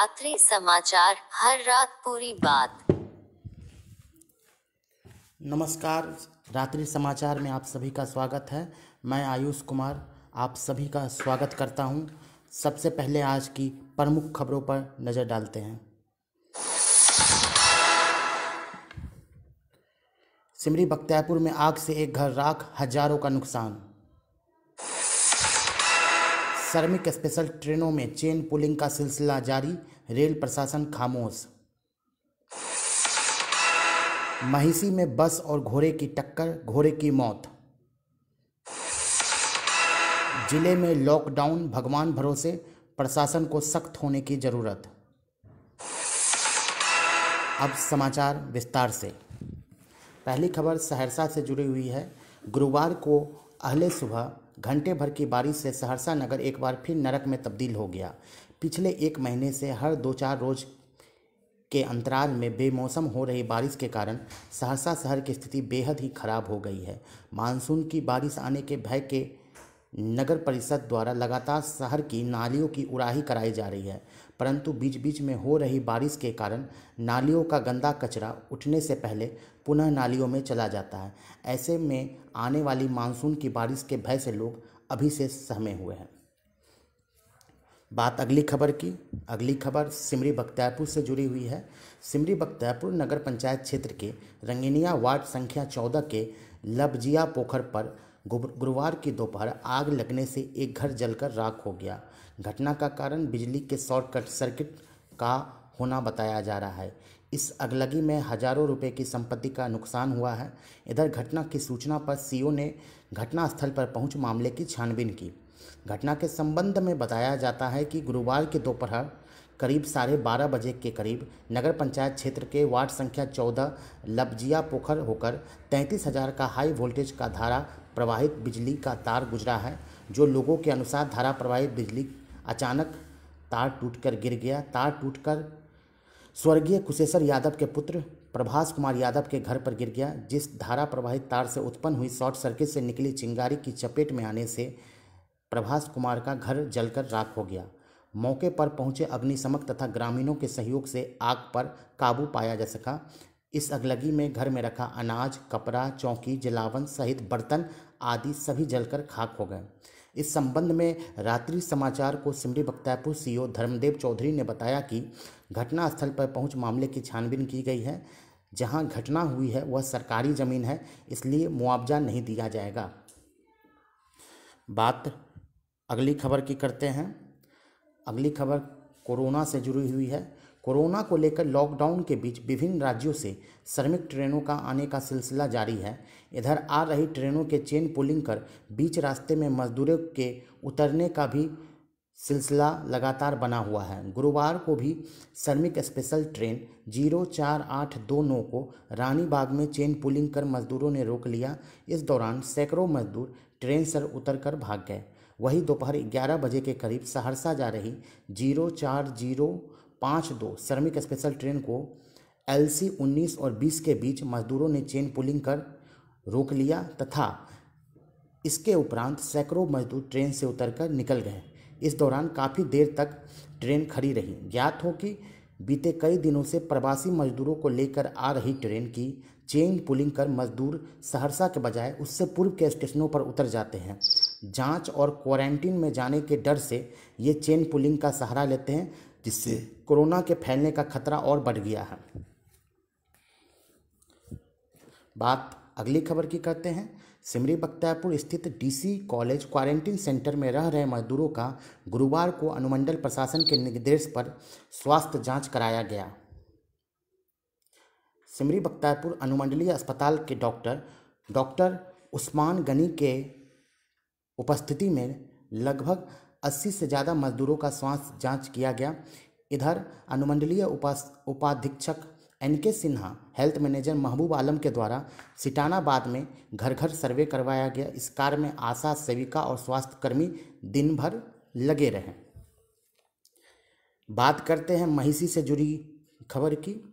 रात्रि समाचार, हर रात पूरी बात। नमस्कार, रात्रि समाचार में आप सभी का स्वागत है। मैं आयुष कुमार आप सभी का स्वागत करता हूं। सबसे पहले आज की प्रमुख खबरों पर नज़र डालते हैं। सिमरी बख्तियारपुर में आग से एक घर राख, हजारों का नुकसान। श्रमिक स्पेशल ट्रेनों में चेन पुलिंग का सिलसिला जारी, रेल प्रशासन खामोश। महिषी में बस और घोड़े की टक्कर, घोड़े की मौत। जिले में लॉकडाउन, भगवान भरोसे, प्रशासन को सख्त होने की जरूरत। अब समाचार विस्तार से। पहली खबर सहरसा से जुड़ी हुई है। गुरुवार को अहले सुबह घंटे भर की बारिश से सहरसा नगर एक बार फिर नरक में तब्दील हो गया। पिछले एक महीने से हर 2-4 रोज के अंतराल में बेमौसम हो रही बारिश के कारण सहरसा शहर की स्थिति बेहद ही खराब हो गई है। मानसून की बारिश आने के भय के नगर परिषद द्वारा लगातार शहर की नालियों की उड़ाही कराई जा रही है, परंतु बीच बीच में हो रही बारिश के कारण नालियों का गंदा कचरा उठने से पहले पुनः नालियों में चला जाता है। ऐसे में आने वाली मानसून की बारिश के भय से लोग अभी से सहमे हुए हैं। बात अगली खबर की। अगली खबर सिमरी बख्तियारपुर से जुड़ी हुई है। सिमरी बख्तियारपुर नगर पंचायत क्षेत्र के रंगीनिया वार्ड संख्या 14 के लबजिया पोखर पर गुरुवार की दोपहर आग लगने से एक घर जलकर राख हो गया। घटना का कारण बिजली के शॉर्ट सर्किट का होना बताया जा रहा है। इस अगलगी में हजारों रुपए की संपत्ति का नुकसान हुआ है। इधर घटना की सूचना पर सीओ ने घटनास्थल पर पहुंच मामले की छानबीन की। घटना के संबंध में बताया जाता है कि गुरुवार की दोपहर करीब 12:30 बजे के करीब नगर पंचायत क्षेत्र के वार्ड संख्या 14 लबजिया पोखर होकर 33,000 का हाई वोल्टेज का धारा प्रवाहित बिजली का तार गुजरा है। जो लोगों के अनुसार धारा प्रवाहित बिजली अचानक तार टूटकर गिर गया। तार टूटकर स्वर्गीय कुशेश्वर यादव के पुत्र प्रभास कुमार यादव के घर पर गिर गया, जिस धारा प्रवाहित तार से उत्पन्न हुई शॉर्ट सर्किट से निकली चिंगारी की चपेट में आने से प्रभास कुमार का घर जलकर राख हो गया। मौके पर पहुंचे अग्निशमक तथा ग्रामीणों के सहयोग से आग पर काबू पाया जा सका। इस अगलगी में घर में रखा अनाज, कपड़ा, चौकी, जलावन सहित बर्तन आदि सभी जलकर खाक हो गए। इस संबंध में रात्रि समाचार को सिमरी बख्तियारपुर सीओ धर्मदेव चौधरी ने बताया कि घटनास्थल पर पहुंच मामले की छानबीन की गई है। जहां घटना हुई है वह सरकारी जमीन है, इसलिए मुआवजा नहीं दिया जाएगा। बात अगली खबर की करते हैं। अगली खबर कोरोना से जुड़ी हुई है। कोरोना को लेकर लॉकडाउन के बीच विभिन्न राज्यों से श्रमिक ट्रेनों का आने का सिलसिला जारी है। इधर आ रही ट्रेनों के चेन पुलिंग कर बीच रास्ते में मजदूरों के उतरने का भी सिलसिला लगातार बना हुआ है। गुरुवार को भी श्रमिक स्पेशल ट्रेन 04829 को रानीबाग में चेन पुलिंग कर मजदूरों ने रोक लिया। इस दौरान सैकड़ों मजदूर ट्रेन से उतरकर भाग गए। वहीं दोपहर 11 बजे के करीब सहरसा जा रही 04052 श्रमिक स्पेशल ट्रेन को LC 19 और 20 के बीच मजदूरों ने चेन पुलिंग कर रोक लिया तथा इसके उपरांत सैकड़ों मजदूर ट्रेन से उतरकर निकल गए। इस दौरान काफ़ी देर तक ट्रेन खड़ी रही। ज्ञात हो कि बीते कई दिनों से प्रवासी मजदूरों को लेकर आ रही ट्रेन की चेन पुलिंग कर मजदूर सहरसा के बजाय उससे पूर्व के स्टेशनों पर उतर जाते हैं। जांच और क्वारंटीन में जाने के डर से ये चेन पुलिंग का सहारा लेते हैं, जिससे कोरोना के फैलने का खतरा और बढ़ गया है। बात अगली खबर की करते हैं। सिमरी बख्तियारपुर स्थित DC कॉलेज क्वारंटीन सेंटर में रह रहे मजदूरों का गुरुवार को अनुमंडल प्रशासन के निर्देश पर स्वास्थ्य जांच कराया गया। सिमरी बख्तियारपुर अनुमंडलीय अस्पताल के डॉक्टर उस्मान गनी के उपस्थिति में लगभग 80 से ज़्यादा मजदूरों का स्वास्थ्य जांच किया गया। इधर अनुमंडलीय उपाधीक्षक NK सिन्हा, हेल्थ मैनेजर महबूब आलम के द्वारा सिटानाबाद में घर घर सर्वे करवाया गया। इस कार्य में आशा सेविका और स्वास्थ्य कर्मी दिन भर लगे रहे। बात करते हैं महिषी से जुड़ी खबर की।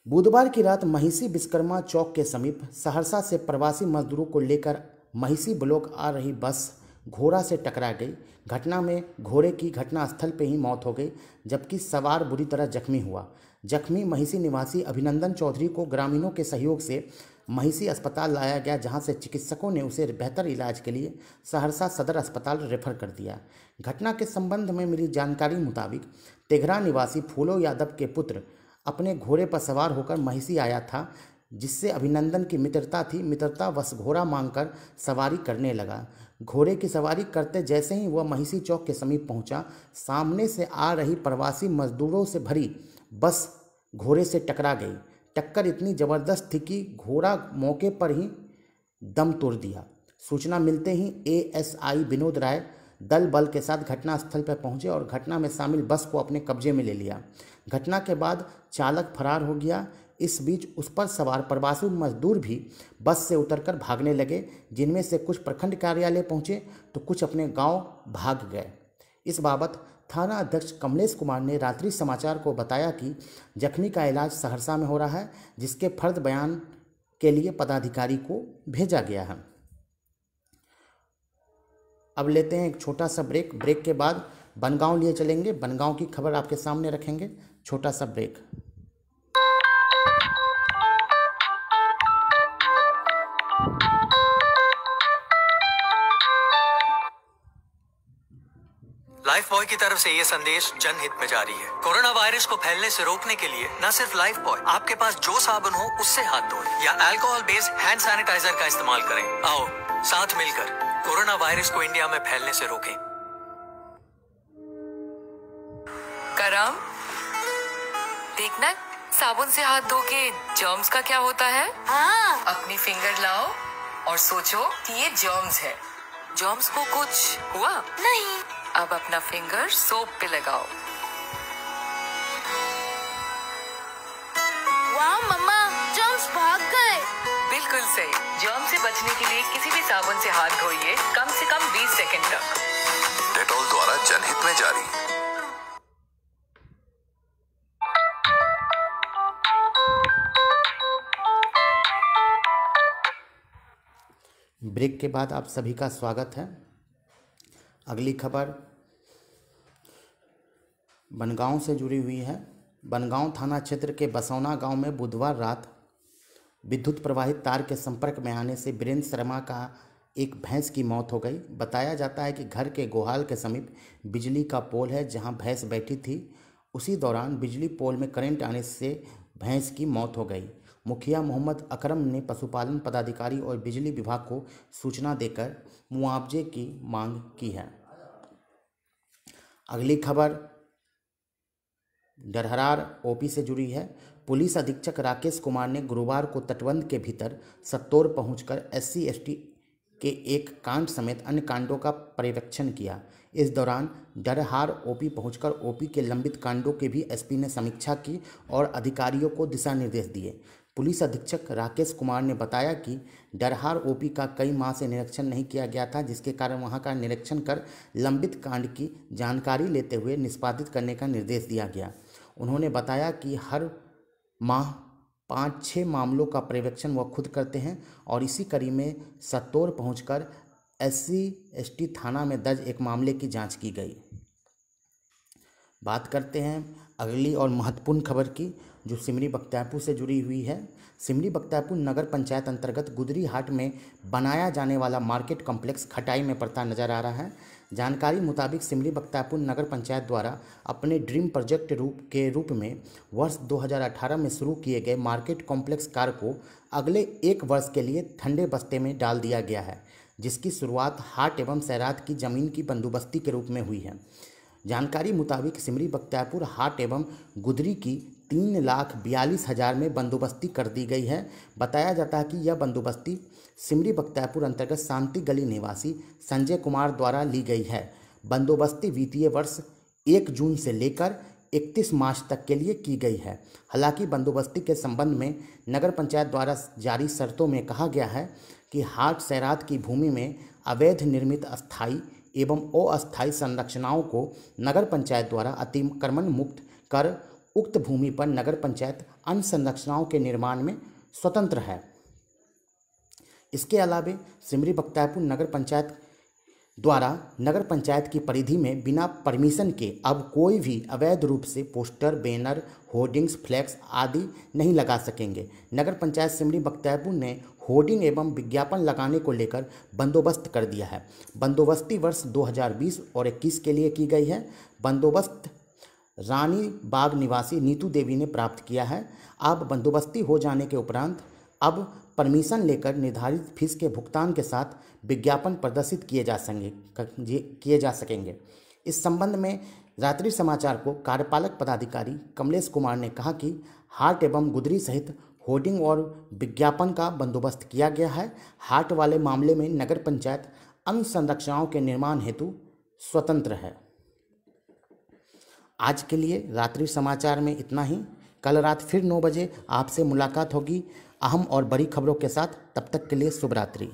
बुधवार की रात महिषी विश्वकर्मा चौक के समीप सहरसा से प्रवासी मजदूरों को लेकर महिषी ब्लॉक आ रही बस घोड़ा से टकरा गई। घटना में घोड़े की घटनास्थल पर ही मौत हो गई, जबकि सवार बुरी तरह जख्मी हुआ। जख्मी महिषी निवासी अभिनंदन चौधरी को ग्रामीणों के सहयोग से महिषी अस्पताल लाया गया, जहां से चिकित्सकों ने उसे बेहतर इलाज के लिए सहरसा सदर अस्पताल रेफर कर दिया। घटना के संबंध में मिली जानकारी मुताबिक तेघरा निवासी फूलो यादव के पुत्र अपने घोड़े पर सवार होकर महिषी आया था, जिससे अभिनंदन की मित्रता थी। मित्रतावश घोड़ा मांगकर सवारी करने लगा। घोड़े की सवारी करते जैसे ही वह महिषी चौक के समीप पहुंचा, सामने से आ रही प्रवासी मजदूरों से भरी बस घोड़े से टकरा गई। टक्कर इतनी जबरदस्त थी कि घोड़ा मौके पर ही दम तोड़ दिया। सूचना मिलते ही एएसआई विनोद राय दल बल के साथ घटनास्थल पर पहुंचे और घटना में शामिल बस को अपने कब्जे में ले लिया। घटना के बाद चालक फरार हो गया। इस बीच उस पर सवार प्रवासी मजदूर भी बस से उतरकर भागने लगे, जिनमें से कुछ प्रखंड कार्यालय पहुंचे तो कुछ अपने गांव भाग गए। इस बाबत थाना अध्यक्ष कमलेश कुमार ने रात्रि समाचार को बताया कि जख्मी का इलाज सहरसा में हो रहा है, जिसके फर्द बयान के लिए पदाधिकारी को भेजा गया है। अब लेते हैं एक छोटा सा ब्रेक। ब्रेक के बाद बनगांव लिए चलेंगे। बनगांव की खबर आपके सामने रखेंगे। छोटा सा ब्रेक। लाइफ बॉय की तरफ से ये संदेश जनहित में जारी है। कोरोना वायरस को फैलने से रोकने के लिए न सिर्फ लाइफ बॉय, आपके पास जो साबुन हो उससे हाथ धोएं या अल्कोहल बेस्ड हैंड सैनिटाइजर का इस्तेमाल करें। आओ साथ मिलकर कोरोना वायरस को इंडिया में फैलने से रोकें। करम, देखना साबुन से हाथ धो के जर्म्स का क्या होता है। हाँ। अपनी फिंगर लाओ और सोचो कि ये जर्म्स है। जर्म्स को कुछ हुआ नहीं। अब अपना फिंगर सोप पे लगाओ। वाह मम्मा, जर्म्स भाग गए। बिल्कुल सही। जर्म से बचने के लिए किसी भी साबुन से हाथ धोइए कम से कम 20 सेकंड तक। डेटॉल द्वारा जनहित में जारी। ब्रेक के बाद आप सभी का स्वागत है। अगली खबर बनगांव से जुड़ी हुई है। बनगांव थाना क्षेत्र के बसौना गांव में बुधवार रात विद्युत प्रवाहित तार के संपर्क में आने से वीरेंद्र शर्मा का एक भैंस की मौत हो गई। बताया जाता है कि घर के गोहाल के समीप बिजली का पोल है, जहां भैंस बैठी थी। उसी दौरान बिजली पोल में करंट आने से भैंस की मौत हो गई। मुखिया मोहम्मद अकरम ने पशुपालन पदाधिकारी और बिजली विभाग को सूचना देकर मुआवजे की मांग की है। अगली खबर डरहरार ओपी से जुड़ी है। पुलिस अधीक्षक राकेश कुमार ने गुरुवार को तटबंध के भीतर सत्तौर पहुंचकर SC/ST के एक कांड समेत अन्य कांडों का पर्यवेक्षण किया। इस दौरान डरहार ओपी पहुंचकर ओपी के लंबित कांडों की भी एसपी ने समीक्षा की और अधिकारियों को दिशा निर्देश दिए। पुलिस अधीक्षक राकेश कुमार ने बताया कि डरहार ओपी का कई माह से निरीक्षण नहीं किया गया था, जिसके कारण वहां का निरीक्षण कर लंबित कांड की जानकारी लेते हुए निष्पादित करने का निर्देश दिया गया। उन्होंने बताया कि हर माह 5-6 मामलों का पर्यवेक्षण वह खुद करते हैं और इसी कड़ी में सत्तौर पहुंचकर SC/ST थाना में दर्ज एक मामले की जांच की गई। बात करते हैं अगली और महत्वपूर्ण खबर की, जो सिमरी बख्तियारपुर से जुड़ी हुई है। सिमरी बख्तियारपुर नगर पंचायत अंतर्गत गुदरी हाट में बनाया जाने वाला मार्केट कॉम्प्लेक्स खटाई में पड़ता नजर आ रहा है। जानकारी मुताबिक सिमरी बख्तियारपुर नगर पंचायत द्वारा अपने ड्रीम प्रोजेक्ट के रूप में वर्ष 2018 में शुरू किए गए मार्केट कॉम्प्लेक्स कार्य को अगले 1 वर्ष के लिए ठंडे बस्ते में डाल दिया गया है, जिसकी शुरुआत हाट एवं सैरात की जमीन की बंदोबस्ती के रूप में हुई है। जानकारी मुताबिक सिमरी बख्तियारपुर हाट एवं गुदरी की 3,42,000 में बंदोबस्ती कर दी गई है। बताया जाता है कि यह बंदोबस्ती सिमरी बख्तियारपुर अंतर्गत शांति गली निवासी संजय कुमार द्वारा ली गई है। बंदोबस्ती वित्तीय वर्ष 1 जून से लेकर 31 मार्च तक के लिए की गई है। हालांकि बंदोबस्ती के संबंध में नगर पंचायत द्वारा जारी शर्तों में कहा गया है कि हाट सैरात की भूमि में अवैध निर्मित अस्थायी एवं अस्थायी संरचनाओं को नगर पंचायत द्वारा अतिक्रमण मुक्त कर उक्त भूमि पर नगर पंचायत अन्य संरचनाओं के निर्माण में स्वतंत्र है। इसके अलावा सिमरी बख्तियारपुर नगर पंचायत द्वारा नगर पंचायत की परिधि में बिना परमिशन के अब कोई भी अवैध रूप से पोस्टर, बैनर, होर्डिंग्स, फ्लैक्स आदि नहीं लगा सकेंगे। नगर पंचायत सिमरी बख्तियारपुर ने होर्डिंग एवं विज्ञापन लगाने को लेकर बंदोबस्त कर दिया है। बंदोबस्ती वर्ष 2020 और 21 के लिए की गई है। बंदोबस्त रानी बाग निवासी नीतू देवी ने प्राप्त किया है। अब बंदोबस्ती हो जाने के उपरांत अब परमिशन लेकर निर्धारित फीस के भुगतान के साथ विज्ञापन प्रदर्शित किए जा सकेंगे। इस संबंध में रात्रि समाचार को कार्यपालक पदाधिकारी कमलेश कुमार ने कहा कि हाट एवं गुदरी सहित होर्डिंग और विज्ञापन का बंदोबस्त किया गया है। हाट वाले मामले में नगर पंचायत अन्य संरचनाओं के निर्माण हेतु स्वतंत्र है। आज के लिए रात्रि समाचार में इतना ही। कल रात फिर 9 बजे आपसे मुलाकात होगी अहम और बड़ी खबरों के साथ। तब तक के लिए शुभ रात्रि।